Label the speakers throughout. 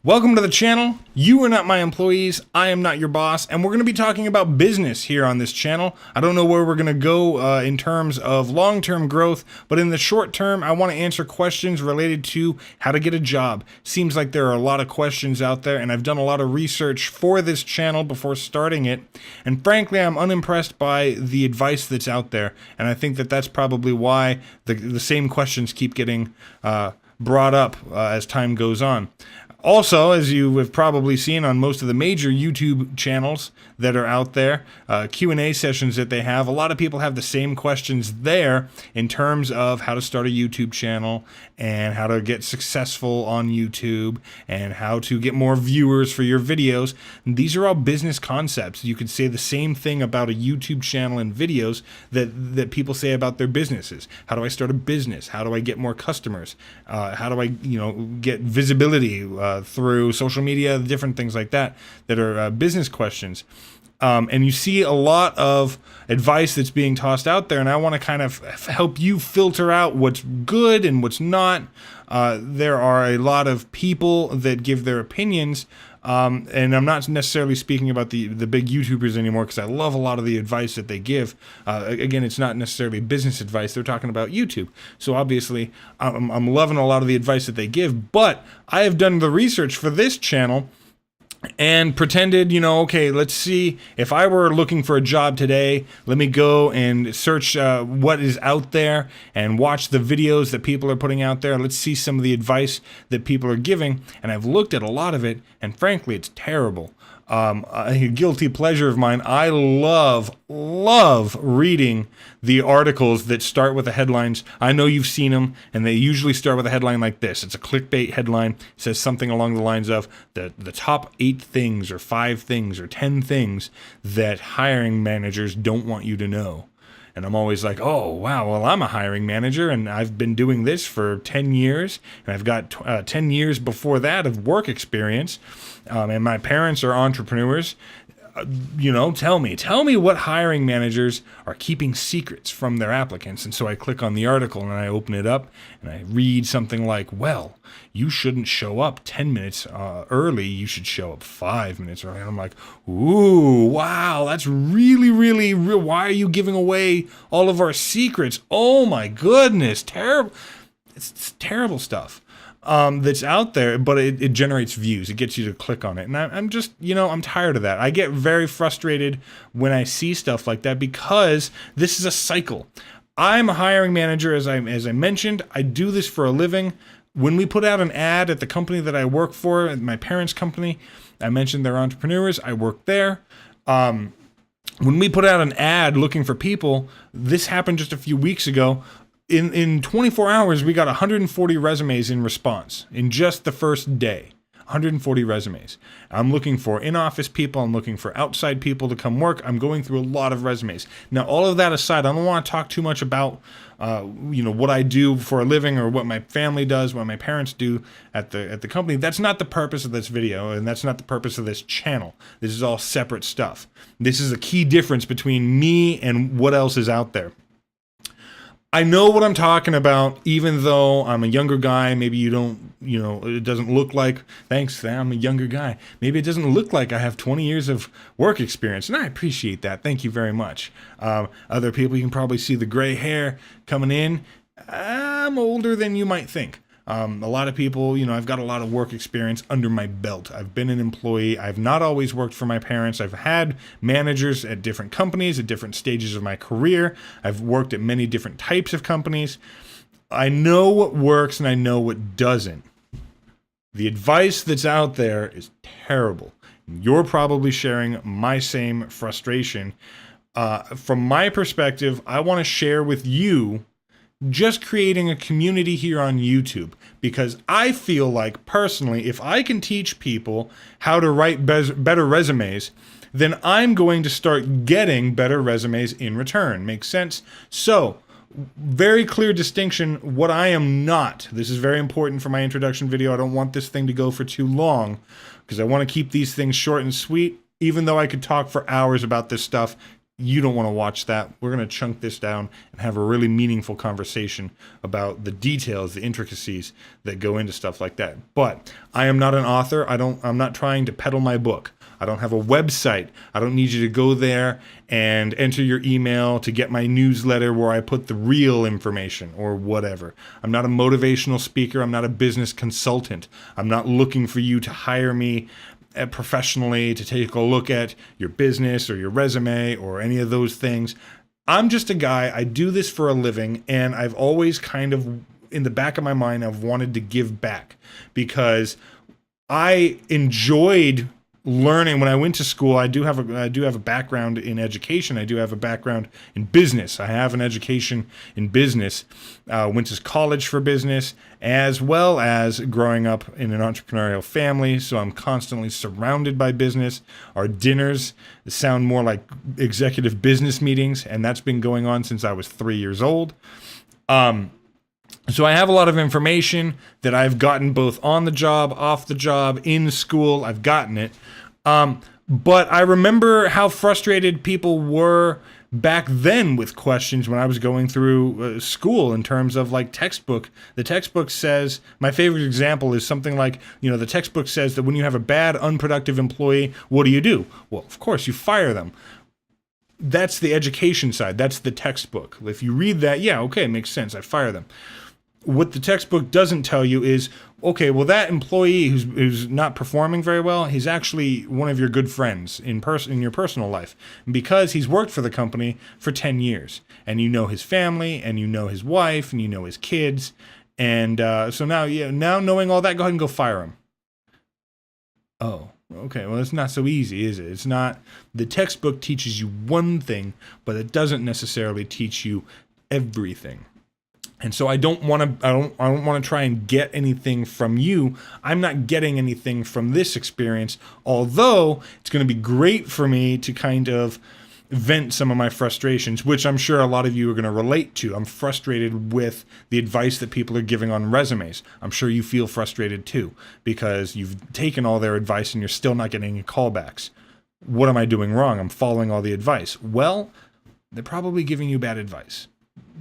Speaker 1: Welcome to the channel. You are not my employees, I am not your boss, and we're going to be talking about business here on this channel. I don't know where we're going to go in terms of long-term growth, but in the short term, I want to answer questions related to how to get a job. Seems like there are a lot of questions out there, and I've done a lot of research for this channel before starting it, and frankly, I'm unimpressed by the advice that's out there, and I think that that's probably why the same questions keep getting brought up as time goes on. Also, as you have probably seen on most of the major YouTube channels that are out there, Q&A sessions that they have, a lot of people have the same questions there in terms of how to start a YouTube channel and how to get successful on YouTube and how to get more viewers for your videos. And these are all business concepts. You could say the same thing about a YouTube channel and videos that people say about their businesses. How do I start a business? How do I get more customers? How do I, get visibility through social media, different things like that are business questions. And you see a lot of advice that's being tossed out there, and I want to kind of help you filter out what's good and what's not. There are a lot of people that give their opinions, and I'm not necessarily speaking about the big YouTubers anymore because I love a lot of the advice that they give. Again, it's not necessarily business advice. They're talking about YouTube. So obviously, I'm loving a lot of the advice that they give, but I have done the research for this channel and pretended, okay, let's see, if I were looking for a job today, let me go and search what is out there and watch the videos that people are putting out there. Let's see some of the advice that people are giving. And I've looked at a lot of it, and frankly, it's terrible. A guilty pleasure of mine. I love reading the articles that start with the headlines. I know you've seen them, and they usually start with a headline like this. It's a clickbait headline. It says something along the lines of the top 8 things or 5 things or 10 things that hiring managers don't want you to know. And I'm always like, oh, wow, well, I'm a hiring manager, and I've been doing this for 10 years, and I've got 10 years before that of work experience, and my parents are entrepreneurs. Tell me what hiring managers are keeping secrets from their applicants. And so I click on the article, and I open it up, and I read something like, well, you shouldn't show up 10 minutes early. You should show up 5 minutes early. And I'm like, ooh, wow, that's really, really real. Why are you giving away all of our secrets? Oh, my goodness, terrible. It's terrible stuff. That's out there, but it generates views. It gets you to click on it. And I'm just, I'm tired of that. I get very frustrated when I see stuff like that because this is a cycle. I'm a hiring manager, as I mentioned. I do this for a living. When we put out an ad at the company that I work for, at my parents' company, I mentioned they're entrepreneurs. I work there. When we put out an ad looking for people, this happened just a few weeks ago. In 24 hours, we got 140 resumes in response in just the first day. 140 resumes. I'm looking for in-office people. I'm looking for outside people to come work. I'm going through a lot of resumes. Now, all of that aside, I don't want to talk too much about, what I do for a living or what my family does, what my parents do at the company. That's not the purpose of this video, and that's not the purpose of this channel. This is all separate stuff. This is a key difference between me and what else is out there. I know what I'm talking about, even though I'm a younger guy. Maybe you don't, it doesn't look like, thanks, I'm a younger guy. Maybe it doesn't look like I have 20 years of work experience, and I appreciate that. Thank you very much. Other people, you can probably see the gray hair coming in. I'm older than you might think. A lot of people, I've got a lot of work experience under my belt. I've been an employee. I've not always worked for my parents. I've had managers at different companies at different stages of my career. I've worked at many different types of companies. I know what works and I know what doesn't. The advice that's out there is terrible. You're probably sharing my same frustration. From my perspective, I want to share with you just creating a community here on YouTube, because I feel like personally, if I can teach people how to write better resumes, then I'm going to start getting better resumes in return. Makes sense? So, very clear distinction what I am not. This is very important for my introduction video. I don't want this thing to go for too long because I want to keep these things short and sweet, even though I could talk for hours about this stuff. You don't want to watch that. We're going to chunk this down and have a really meaningful conversation about the details, the intricacies that go into stuff like that. But I am not an author. I'm not trying to peddle my book. I don't have a website. I don't need you to go there and enter your email to get my newsletter where I put the real information or whatever. I'm not a motivational speaker. I'm not a business consultant. I'm not looking for you to hire me professionally to take a look at your business or your resume or any of those things. I'm just a guy. I do this for a living, and I've always kind of, in the back of my mind, I've wanted to give back because I enjoyed learning. When I went to school, I do have a background in education. I do have a background in business. I have an education in business. Went to college for business, as well as growing up in an entrepreneurial family. So I'm constantly surrounded by business. Our dinners sound more like executive business meetings, and that's been going on since I was 3 years old. So I have a lot of information that I've gotten both on the job, off the job, in school. I've gotten it. But I remember how frustrated people were back then with questions when I was going through school in terms of like textbook. The textbook says, my favorite example is something like, the textbook says that when you have a bad, unproductive employee, what do? Well, of course, you fire them. That's the education side. That's the textbook. If you read that, yeah, okay, it makes sense. I fire them. What the textbook doesn't tell you is, okay, well, that employee who's not performing very well, he's actually one of your good friends in your personal life, because he's worked for the company for 10 years, and you know his family, and you know his wife, and you know his kids, and so now knowing all that, go ahead and go fire him. Oh, okay, well, it's not so easy, is it? It's not. The textbook teaches you one thing, but it doesn't necessarily teach you everything. And so I don't want to try and get anything from you. I'm not getting anything from this experience, although it's going to be great for me to kind of vent some of my frustrations, which I'm sure a lot of you are going to relate to. I'm frustrated with the advice that people are giving on resumes. I'm sure you feel frustrated too, because you've taken all their advice and you're still not getting any callbacks. What am I doing wrong? I'm following all the advice. Well, they're probably giving you bad advice.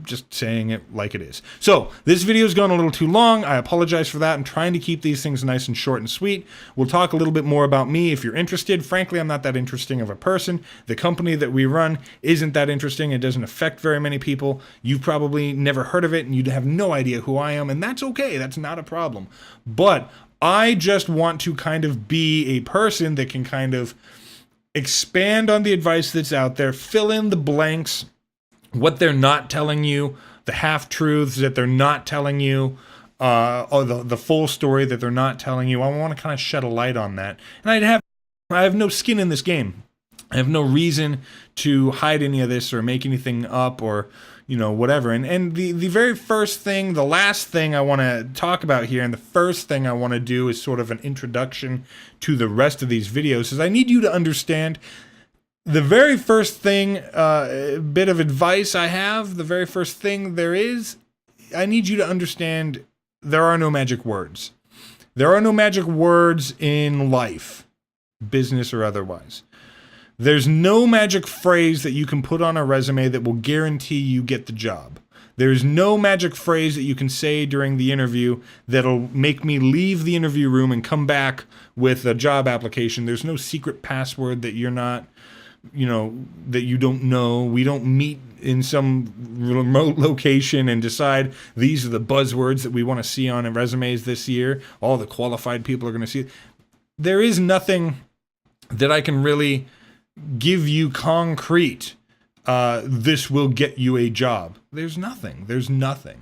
Speaker 1: Just saying it like it is. So this video's gone a little too long. I apologize for that. I'm trying to keep these things nice and short and sweet. We'll talk a little bit more about me if you're interested. Frankly, I'm not that interesting of a person. The company that we run isn't that interesting. It doesn't affect very many people. You've probably never heard of it, and you have no idea who I am, and that's okay. That's not a problem. But I just want to kind of be a person that can kind of expand on the advice that's out there, fill in the blanks, what they're not telling you, the half-truths that they're not telling you, or the full story that they're not telling you. I want to kind of shed a light on that. And I have no skin in this game. I have no reason to hide any of this or make anything up or, whatever. And the very first thing, the last thing I want to talk about here, and the first thing I want to do is sort of an introduction to the rest of these videos, is I need you to understand the very first thing, bit of advice I have, the very first thing there is, I need you to understand there are no magic words. There are no magic words in life, business or otherwise. There's no magic phrase that you can put on a resume that will guarantee you get the job. There's no magic phrase that you can say during the interview that'll make me leave the interview room and come back with a job application. There's no secret password that you're not, that you don't know. We don't meet in some remote location and decide these are the buzzwords that we want to see on resumes this year. All the qualified people are going to see it. There is nothing that I can really give you concrete. This will get you a job. There's nothing.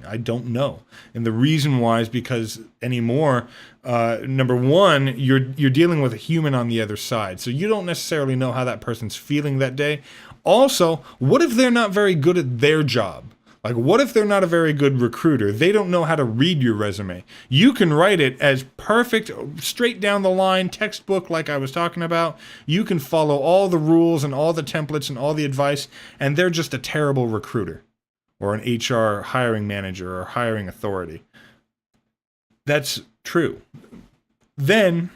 Speaker 1: I don't know. And the reason why is because anymore, number one, you're dealing with a human on the other side. So you don't necessarily know how that person's feeling that day. Also, what if they're not very good at their job? Like, what if they're not a very good recruiter? They don't know how to read your resume. You can write it as perfect, straight down the line, textbook like I was talking about. You can follow all the rules and all the templates and all the advice, and they're just a terrible recruiter or an HR hiring manager or hiring authority. That's true. Then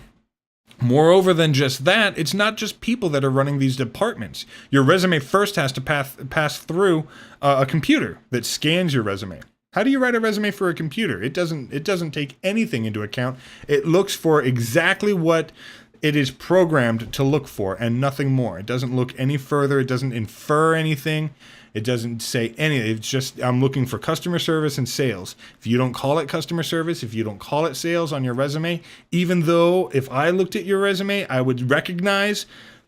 Speaker 1: Moreover than just that, it's not just people that are running these departments. Your resume first has to pass through a computer that scans your resume. How do you write a resume for a computer? It doesn't take anything into account. It looks for exactly what it is programmed to look for and nothing more. It doesn't look any further. It doesn't infer anything. It doesn't say anything. It's just, I'm looking for customer service and sales. If you don't call it customer service, if you don't call it sales on your resume, even though if I looked at your resume, I would recognize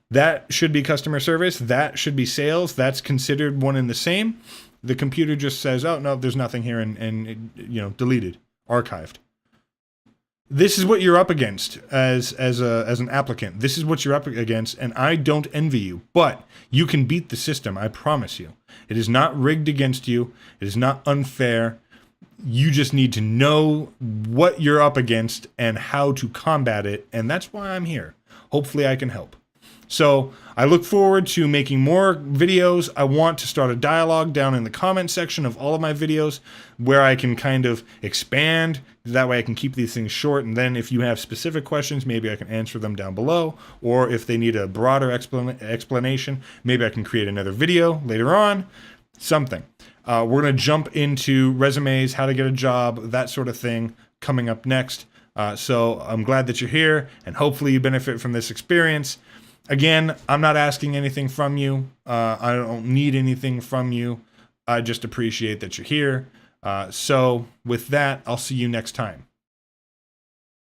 Speaker 1: that should be customer service, that should be sales, that's considered one and the same. The computer just says, oh, no, there's nothing here, and deleted, archived. This is what you're up against as an applicant. This is what you're up against, and I don't envy you. But you can beat the system, I promise you. It is not rigged against you. It is not unfair. You just need to know what you're up against and how to combat it, and that's why I'm here. Hopefully I can help. So I look forward to making more videos. I want to start a dialogue down in the comment section of all of my videos where I can kind of expand. That way I can keep these things short. And then if you have specific questions, maybe I can answer them down below. Or if they need a broader explanation, maybe I can create another video later on. Something. We're going to jump into resumes, how to get a job, that sort of thing coming up next. So I'm glad that you're here, and hopefully you benefit from this experience. Again, I'm not asking anything from you. I don't need anything from you. I just appreciate that you're here. So with that, I'll see you next time.